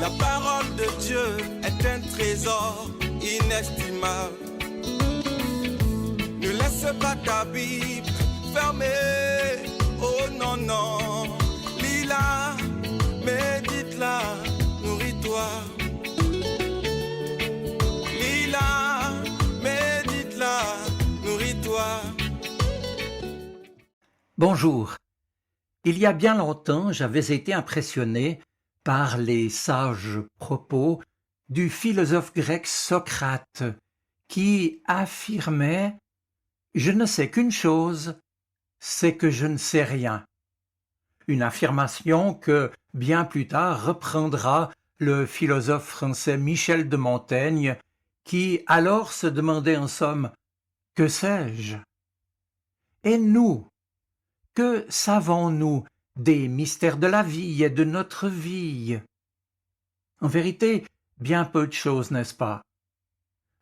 La parole de Dieu est un trésor inestimable. Ne laisse pas ta Bible fermée. Oh non, non. Lis-la, médite-la, nourris-toi. Lis-la, médite-la, nourris-toi. Bonjour. Il y a bien longtemps, j'avais été impressionné par les sages propos du philosophe grec Socrate, qui affirmait « Je ne sais qu'une chose, c'est que je ne sais rien ». Une affirmation que, bien plus tard, reprendra le philosophe français Michel de Montaigne, qui alors se demandait en somme « Que sais-je » Et nous, que savons-nous des mystères de la vie et de notre vie? En vérité, bien peu de choses, n'est-ce pas?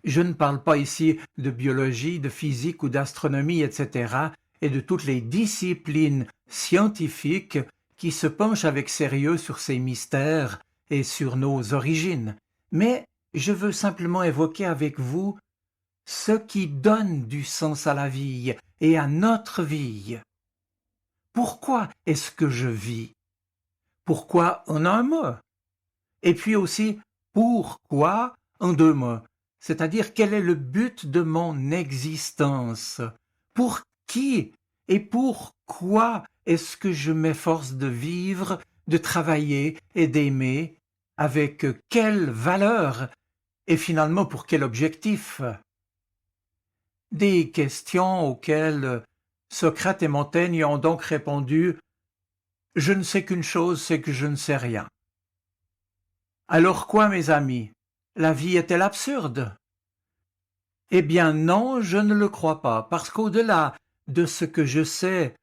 Je ne parle pas ici de biologie, de physique ou d'astronomie, etc., et de toutes les disciplines scientifiques qui se penchent avec sérieux sur ces mystères et sur nos origines. Mais je veux simplement évoquer avec vous ce qui donne du sens à la vie et à notre vie. Pourquoi est-ce que je vis? Pourquoi en un mot? Et puis aussi, pourquoi en deux mots? C'est-à-dire, quel est le but de mon existence? Pour qui et pourquoi est-ce que je m'efforce de vivre, de travailler et d'aimer? Avec quelle valeur? Et finalement, pour quel objectif? Des questions auxquelles Socrate et Montaigne ont donc répondu « Je ne sais qu'une chose, c'est que je ne sais rien ». Alors quoi, mes amis? La vie est-elle absurde? Eh bien non, je ne le crois pas, parce qu'au-delà de ce que je sais,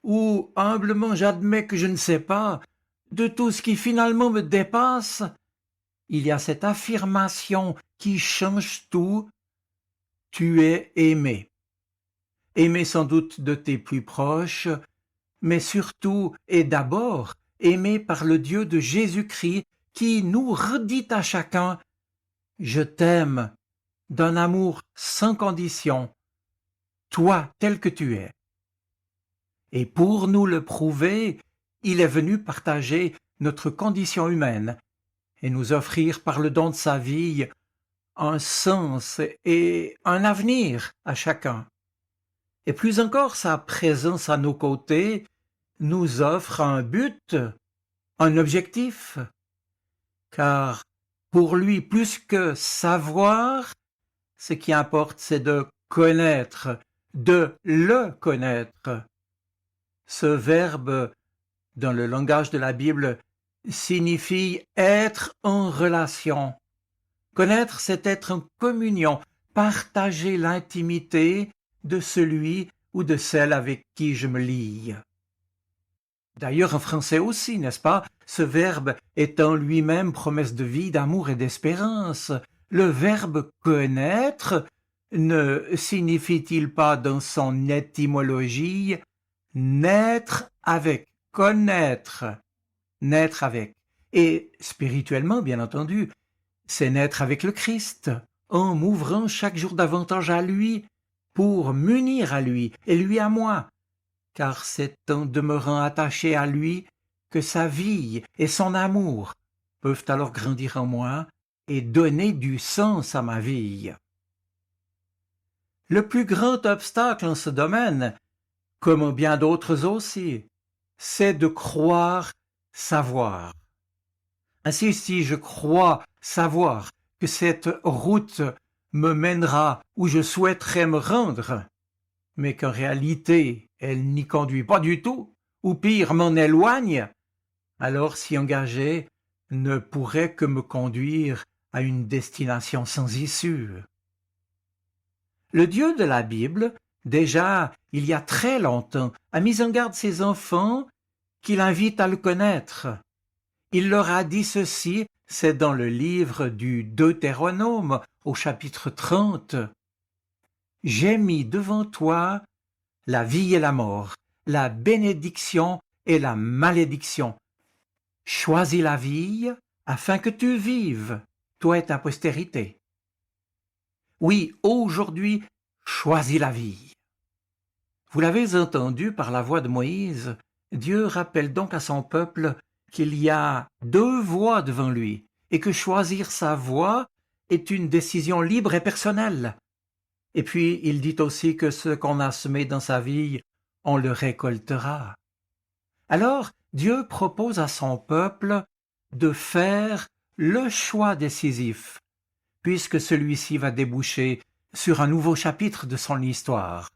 ou humblement j'admets que je ne sais pas, de tout ce qui finalement me dépasse, il y a cette affirmation qui change tout: tu es aimé. Aimé sans doute de tes plus proches, mais surtout et d'abord aimé par le Dieu de Jésus-Christ qui nous redit à chacun « Je t'aime » d'un amour sans condition, toi tel que tu es. Et pour nous le prouver, il est venu partager notre condition humaine et nous offrir par le don de sa vie un sens et un avenir à chacun. Et plus encore, sa présence à nos côtés nous offre un but, un objectif, car pour lui, plus que savoir, ce qui importe, c'est de connaître, de le connaître. Ce verbe, dans le langage de la Bible, signifie être en relation. Connaître, c'est être en communion, partager l'intimité de celui ou de celle avec qui je me lie. D'ailleurs, en français aussi, n'est-ce pas? Ce verbe est en lui-même promesse de vie, d'amour et d'espérance. Le verbe connaître ne signifie-t-il pas dans son étymologie naître avec, connaître, naître avec? Et spirituellement, bien entendu, c'est naître avec le Christ, en m'ouvrant chaque jour davantage à lui, pour m'unir à lui et lui à moi, car c'est en demeurant attaché à lui que sa vie et son amour peuvent alors grandir en moi et donner du sens à ma vie. Le plus grand obstacle en ce domaine, comme en bien d'autres aussi, c'est de croire savoir. Ainsi, si je crois savoir que cette route me mènera où je souhaiterais me rendre, mais qu'en réalité elle n'y conduit pas du tout, ou pire m'en éloigne, alors s'y engager ne pourrait que me conduire à une destination sans issue. Le Dieu de la Bible, déjà il y a très longtemps, a mis en garde ses enfants qu'il invite à le connaître. Il leur a dit ceci, c'est dans le livre du Deutéronome, au chapitre 30. « J'ai mis devant toi la vie et la mort, la bénédiction et la malédiction. Choisis la vie afin que tu vives, toi et ta postérité. Oui, aujourd'hui, choisis la vie. Vous l'avez entendu par la voix de Moïse, Dieu rappelle donc à son peuple qu'il y a deux voies devant lui et que choisir sa voie est une décision libre et personnelle. Et puis il dit aussi que ce qu'on a semé dans sa vie, on le récoltera. Alors Dieu propose à son peuple de faire le choix décisif, puisque celui-ci va déboucher sur un nouveau chapitre de son histoire.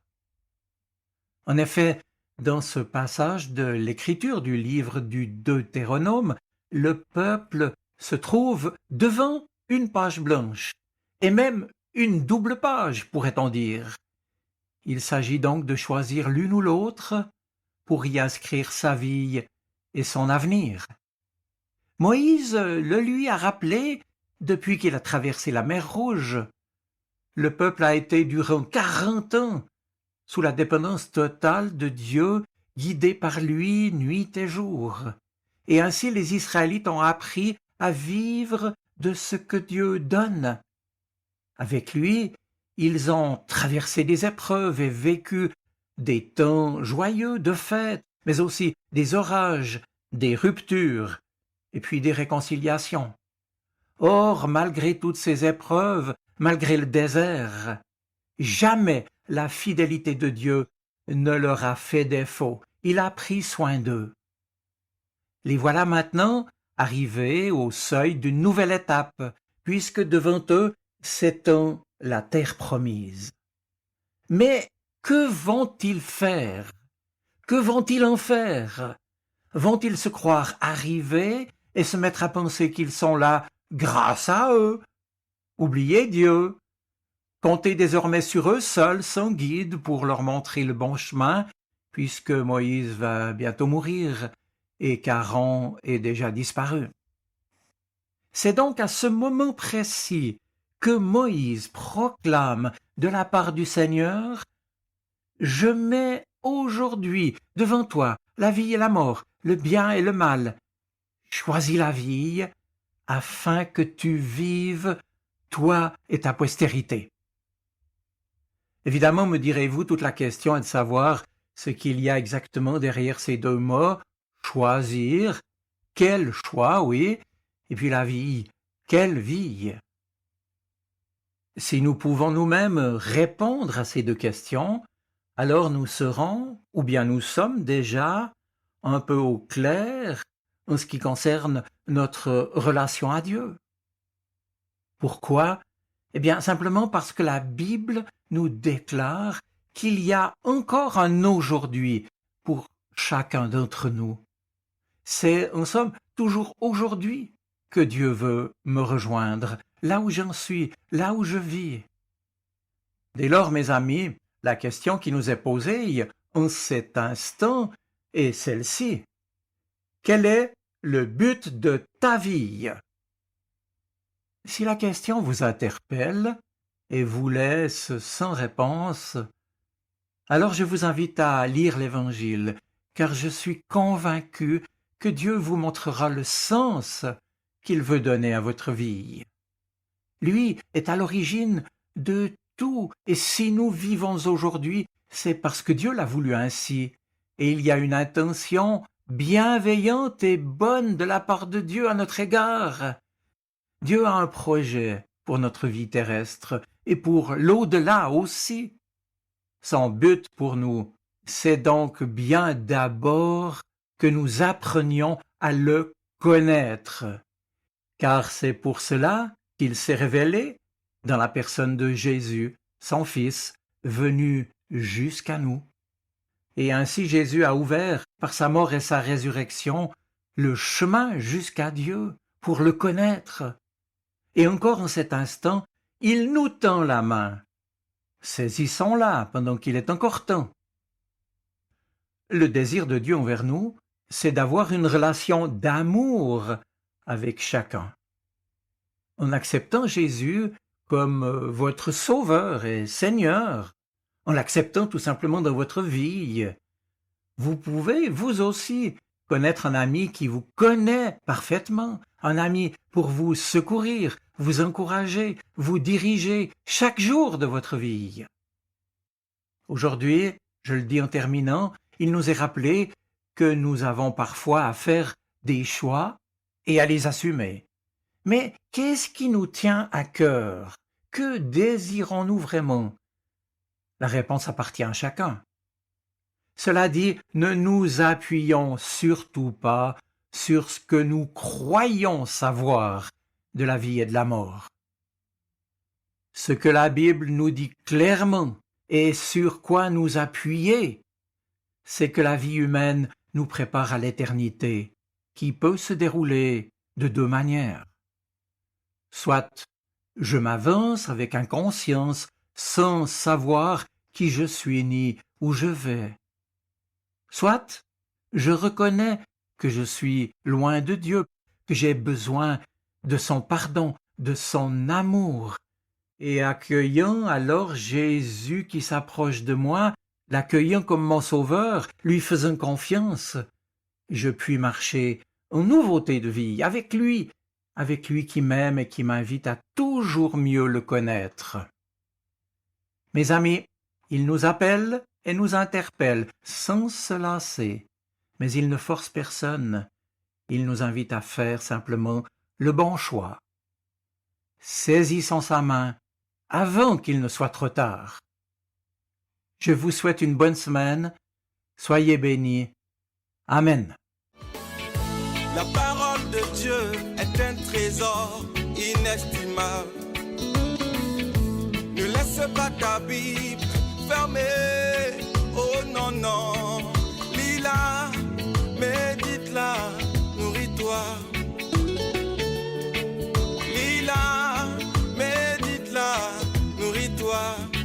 En effet, dans ce passage de l'écriture du livre du Deutéronome, le peuple se trouve devant une page blanche, et même une double page, pourrait-on dire. Il s'agit donc de choisir l'une ou l'autre pour y inscrire sa vie et son avenir. Moïse le lui a rappelé depuis qu'il a traversé la mer Rouge. Le peuple a été durant 40 ans sous la dépendance totale de Dieu, guidé par lui nuit et jour. Et ainsi les Israélites ont appris à vivre de ce que Dieu donne. Avec lui, ils ont traversé des épreuves et vécu des temps joyeux de fête, mais aussi des orages, des ruptures, et puis des réconciliations. Or, malgré toutes ces épreuves, malgré le désert, jamais la fidélité de Dieu ne leur a fait défaut. Il a pris soin d'eux. Les voilà maintenant arrivés au seuil d'une nouvelle étape, puisque devant eux s'étend la terre promise. Mais que vont-ils faire? Que vont-ils en faire? Vont-ils se croire arrivés et se mettre à penser qu'ils sont là grâce à eux? Oublier Dieu? Compter désormais sur eux seuls, sans guide, pour leur montrer le bon chemin, puisque Moïse va bientôt mourir et qu'Aaron est déjà disparu. C'est donc à ce moment précis que Moïse proclame de la part du Seigneur « Je mets aujourd'hui devant toi la vie et la mort, le bien et le mal. Choisis la vie afin que tu vives, toi et ta postérité. » Évidemment, me direz-vous, toute la question est de savoir ce qu'il y a exactement derrière ces deux mots. Choisir, quel choix, oui, et puis la vie, quelle vie. Si nous pouvons nous-mêmes répondre à ces deux questions, alors nous serons, ou bien nous sommes déjà, un peu au clair en ce qui concerne notre relation à Dieu. Pourquoi? Eh bien, simplement parce que la Bible nous déclare qu'il y a encore un aujourd'hui pour chacun d'entre nous. C'est, en somme, toujours aujourd'hui que Dieu veut me rejoindre, là où j'en suis, là où je vis. Dès lors, mes amis, la question qui nous est posée en cet instant est celle-ci. Quel est le but de ta vie? Si la question vous interpelle et vous laisse sans réponse, alors je vous invite à lire l'Évangile, car je suis convaincu que Dieu vous montrera le sens qu'il veut donner à votre vie. Lui est à l'origine de tout, et si nous vivons aujourd'hui, c'est parce que Dieu l'a voulu ainsi, et il y a une intention bienveillante et bonne de la part de Dieu à notre égard. Dieu a un projet pour notre vie terrestre et pour l'au-delà aussi. Son but pour nous, c'est donc bien d'abord que nous apprenions à le connaître, car c'est pour cela qu'il s'est révélé dans la personne de Jésus, son Fils, venu jusqu'à nous. Et ainsi Jésus a ouvert, par sa mort et sa résurrection, le chemin jusqu'à Dieu pour le connaître. Et encore en cet instant, il nous tend la main. Saisissons-la pendant qu'il est encore temps. Le désir de Dieu envers nous, c'est d'avoir une relation d'amour avec chacun. En acceptant Jésus comme votre Sauveur et Seigneur, en l'acceptant tout simplement dans votre vie, vous pouvez, vous aussi, connaître un ami qui vous connaît parfaitement, un ami pour vous secourir, vous encourager, vous diriger chaque jour de votre vie. Aujourd'hui, je le dis en terminant, il nous est rappelé que nous avons parfois à faire des choix et à les assumer. Mais qu'est-ce qui nous tient à cœur? Que désirons-nous vraiment? La réponse appartient à chacun. Cela dit, ne nous appuyons surtout pas sur ce que nous croyons savoir de la vie et de la mort. Ce que la Bible nous dit clairement et sur quoi nous appuyer, c'est que la vie humaine nous prépare à l'éternité, qui peut se dérouler de deux manières. Soit je m'avance avec inconscience sans savoir qui je suis ni où je vais. Soit je reconnais que je suis loin de Dieu, que j'ai besoin de son pardon, de son amour, et accueillant alors Jésus qui s'approche de moi, l'accueillant comme mon sauveur, lui faisant confiance, je puis marcher en nouveauté de vie avec lui qui m'aime et qui m'invite à toujours mieux le connaître. Mes amis, il nous appelle et nous interpelle sans se lasser, mais il ne force personne. Il nous invite à faire simplement le bon choix. Saisissons sa main avant qu'il ne soit trop tard. Je vous souhaite une bonne semaine. Soyez bénis. Amen. La parole de Dieu est un trésor inestimable. Ne laisse pas ta Bible fermée. Oh non, non. Lis-la, médite-la, nourris-toi. Lis-la, médite-la, nourris-toi.